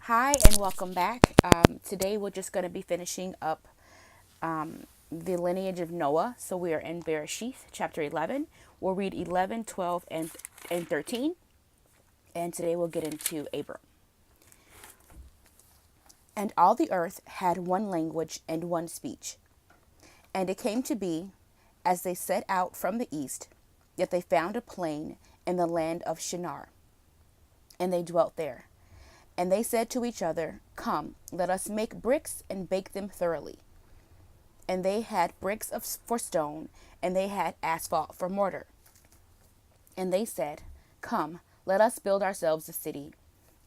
Hi and welcome back. Today we're just going to be finishing up the lineage of Noah. So we are in Bereshith, chapter 11. We'll read 11, 12, and 13. And today we'll get into Abram. And all the earth had one language and one speech. And it came to be, as they set out from the east, that they found a plain in the land of Shinar. And they dwelt there. And they said to each other, Come, let us make bricks and bake them thoroughly. And they had bricks for stone, and they had asphalt for mortar. And they said, Come, let us build ourselves a city,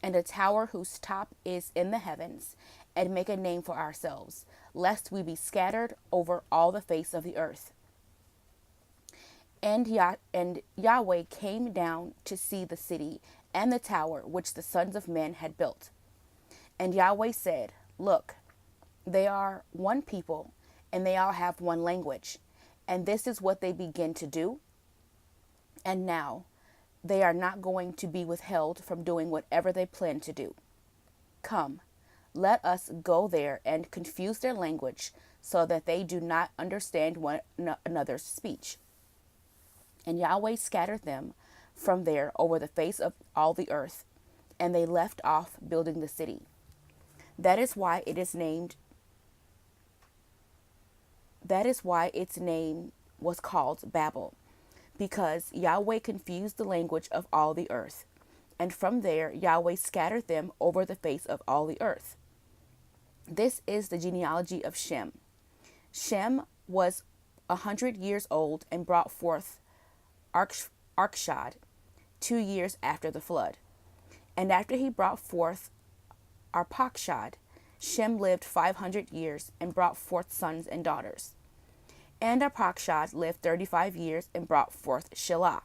and a tower whose top is in the heavens, and make a name for ourselves, lest we be scattered over all the face of the earth. And Yahweh came down to see the city and the tower which the sons of men had built. And Yahweh said, Look, they are one people, and they all have one language, and this is what they begin to do. And now they are not going to be withheld from doing whatever they plan to do. Come, let us go there and confuse their language, so that they do not understand one another's speech. And Yahweh scattered them from there over the face of all the earth, and they left off building the city. That is why its name was called Babel, because Yahweh confused the language of all the earth. And from there Yahweh scattered them over the face of all the earth. This is the genealogy of Shem. Shem was 100 years old and brought forth Arpachshad 2 years after the flood. And after he brought forth Arpachshad, Shem lived 500 years and brought forth sons and daughters. And Arpachshad lived 35 years and brought forth Shelah.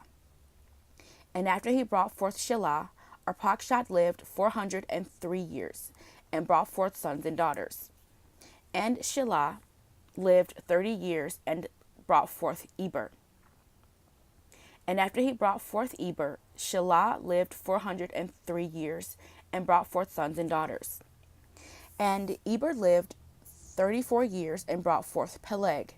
And after he brought forth Shelah, Arpachshad lived 403 years and brought forth sons and daughters. And Shelah lived 30 years and brought forth Eber. And after he brought forth Eber, Shelah lived 403 years and brought forth sons and daughters. And Eber lived 34 years and brought forth Peleg.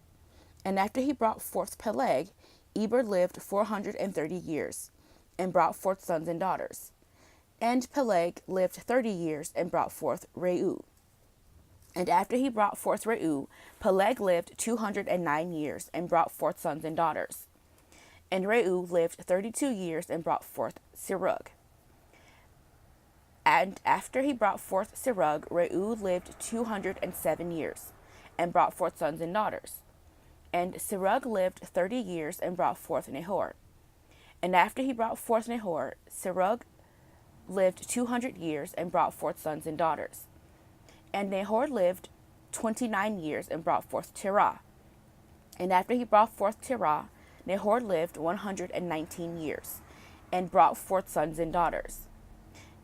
And after he brought forth Peleg, Eber lived 430 years and brought forth sons and daughters. And Peleg lived 30 years and brought forth Reu. And after he brought forth Reu, Peleg lived 209 years and brought forth sons and daughters. And Reu lived 32 years and brought forth Serug. And after he brought forth Serug, Reu lived 207 years and brought forth sons and daughters. And Serug lived 30 years and brought forth Nahor. And after he brought forth Nahor, Serug lived 200 years and brought forth sons and daughters. And Nahor lived 29 years and brought forth Terah. And after he brought forth Terah, Nahor lived 119 years and brought forth sons and daughters.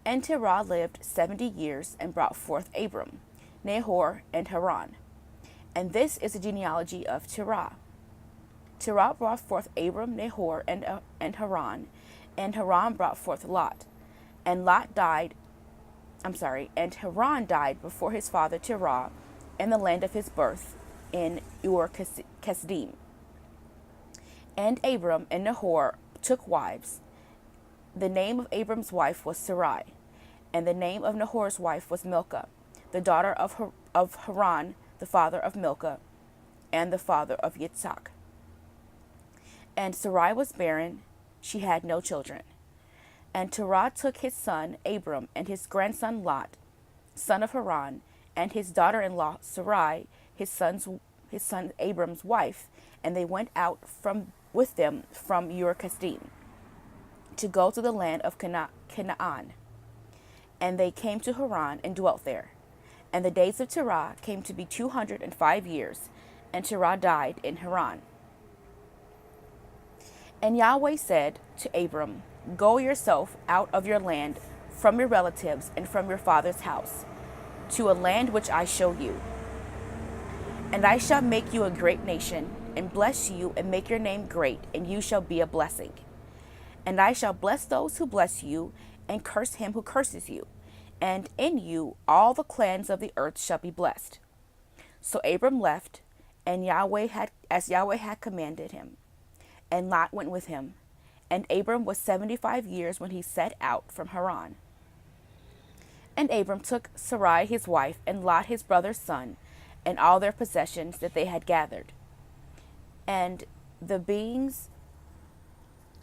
And Terah lived 70 years and brought forth Abram, Nahor, and Haran. And this is the genealogy of Terah. Terah brought forth Abram, Nahor, and Haran, and Haran brought forth Lot. And Haran died before his father Terah in the land of his birth in Ur-Kasdim. And Abram and Nahor took wives. The name of Abram's wife was Sarai, and the name of Nahor's wife was Milcah, the daughter of Haran, the father of Milcah, and the father of Yitzhak. And Sarai was barren, she had no children. And Terah took his son Abram and his grandson Lot, son of Haran, and his daughter-in-law Sarai, his son Abram's wife, and they went out with them from Ur-Kasdim to go to the land of Canaan. And they came to Haran and dwelt there. And the days of Terah came to be 205 years, and Terah died in Haran. And Yahweh said to Abram, Go yourself out of your land, from your relatives, and from your father's house, to a land which I show you. And I shall make you a great nation, and bless you, and make your name great, and you shall be a blessing. And I shall bless those who bless you, and curse him who curses you. and in you all the clans of the earth shall be blessed. So Abram left, and Yahweh had commanded him, and Lot went with him. And Abram was 75 years when he set out from Haran. And Abram took Sarai his wife, and Lot his brother's son, and all their possessions that they had gathered, and the beings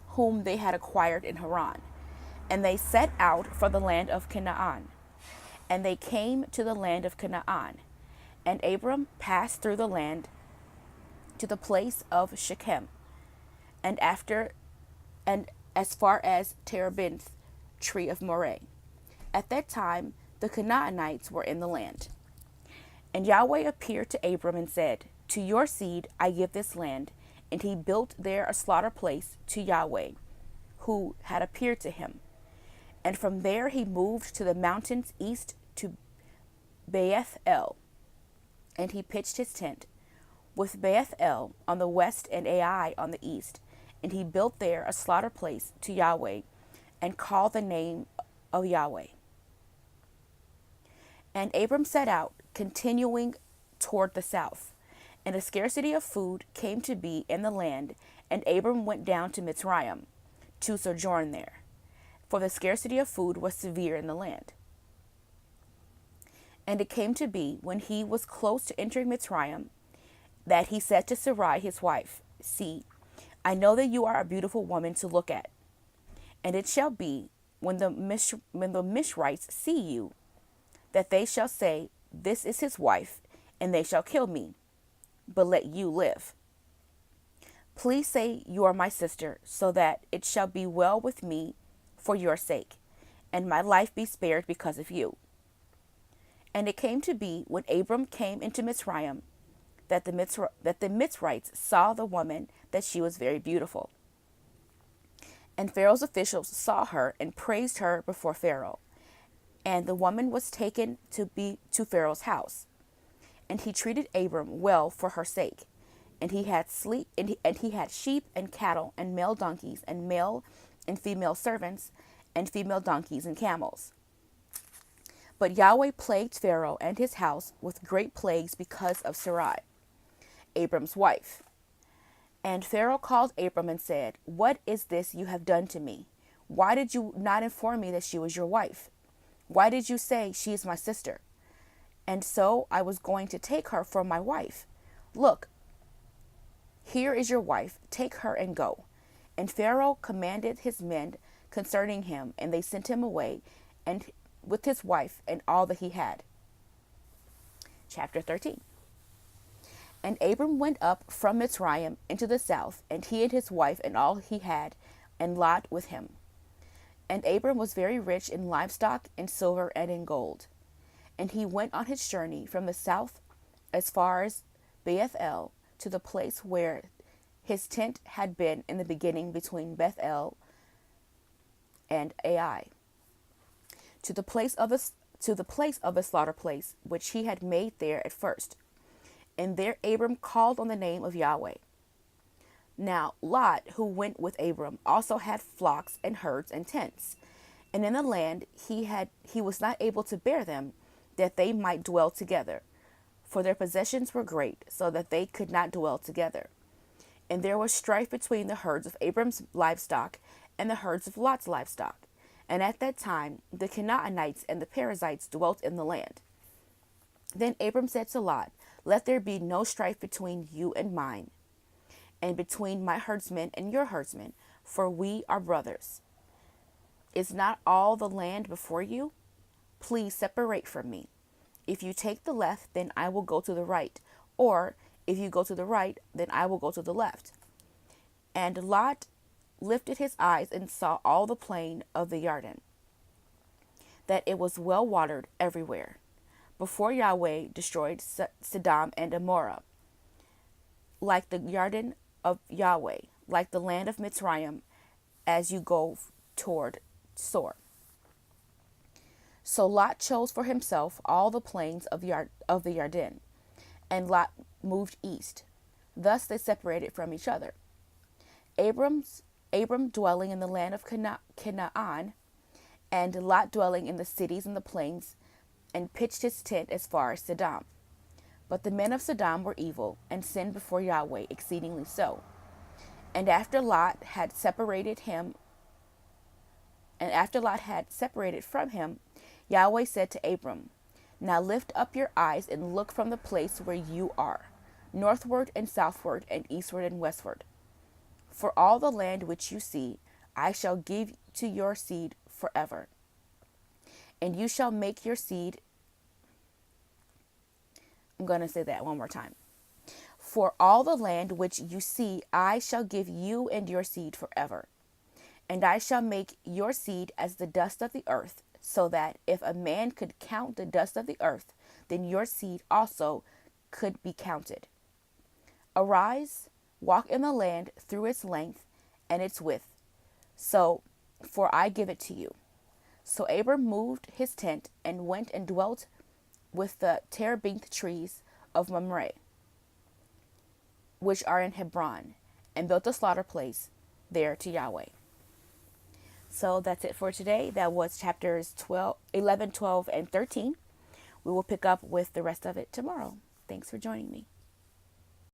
whom they had acquired in Haran. And they set out for the land of Canaan. And they came to the land of Canaan. And Abram passed through the land to the place of Shechem, and as far as Terebinth, tree of Moreh. At that time the Canaanites were in the land. And Yahweh appeared to Abram and said, To your seed I give this land. And he built there a slaughter place to Yahweh, who had appeared to him. And from there he moved to the mountains east to Beth-el, and he pitched his tent, with Beth-el on the west and Ai on the east. And he built there a slaughter place to Yahweh, and called the name of Yahweh. And Abram set out, continuing toward the south. And a scarcity of food came to be in the land, and Abram went down to Mitsrayim, to sojourn there, for the scarcity of food was severe in the land. And it came to be, when he was close to entering Mitsrayim, that he said to Sarai his wife, See, I know that you are a beautiful woman to look at. And it shall be, when the Mitsrites see you, that they shall say, This is his wife, and they shall kill me, but let you live. Please say you are my sister, so that it shall be well with me for your sake, and my life be spared because of you. And it came to be, when Abram came into Mitsrayim, that the Mitsrites saw the woman, that she was very beautiful. And Pharaoh's officials saw her and praised her before Pharaoh. And the woman was taken to Pharaoh's house. And he treated Abram well for her sake. And he had sheep and cattle and male donkeys and male and female servants and female donkeys and camels. But Yahweh plagued Pharaoh and his house with great plagues because of Sarai, Abram's wife. And Pharaoh called Abram and said, What is this you have done to me? Why did you not inform me that she was your wife? Why did you say, She is my sister? And so I was going to take her for my wife. Look, here is your wife, take her and go. And Pharaoh commanded his men concerning him, and they sent him away, and with his wife and all that he had. Chapter 13. And Abram went up from Mitsrayim into the south, and he and his wife and all he had, and Lot with him. And Abram was very rich in livestock, in silver, and in gold. And he went on his journey from the south as far as Beth-el, to the place where his tent had been in the beginning between Beth-el and Ai, to the place of the slaughter place which he had made there at first. And there Abram called on the name of Yahweh. Now Lot, who went with Abram, also had flocks and herds and tents. And in the land he was not able to bear them, that they might dwell together. For their possessions were great, so that they could not dwell together. And there was strife between the herds of Abram's livestock and the herds of Lot's livestock. And at that time the Canaanites and the Perizzites dwelt in the land. Then Abram said to Lot, Let there be no strife between you and mine, and between my herdsmen and your herdsmen, for we are brothers. Is not all the land before you? Please separate from me. If you take the left, then I will go to the right, or if you go to the right, then I will go to the left. And Lot lifted his eyes and saw all the plain of the Yarden, that it was well watered everywhere, before Yahweh destroyed Sedom and Amorah, like the Yarden of Yahweh, like the land of Mitsrayim, as you go toward Sor. So Lot chose for himself all the plains of the Yarden, and Lot moved east. Thus they separated from each other. Abram dwelling in the land of Canaan, and Lot dwelling in the cities and the plains, and pitched his tent as far as Sedom. But the men of Sodom were evil, and sinned before Yahweh exceedingly so. And after Lot had separated from him, Yahweh said to Abram, Now lift up your eyes and look from the place where you are, northward and southward and eastward and westward. For all the land which you see, I shall give to your seed forever. And you shall make your seed. I'm going to say that one more time. For all the land which you see, I shall give you and your seed forever. And I shall make your seed as the dust of the earth, so that if a man could count the dust of the earth, then your seed also could be counted. Arise, walk in the land through its length and its width, for I give it to you. So Abram moved his tent and went and dwelt with the terebinth trees of Mamre, which are in Hebron, and built a slaughter place there to Yahweh. So that's it for today. That was chapters 11, 12, and 13. We will pick up with the rest of it tomorrow. Thanks for joining me.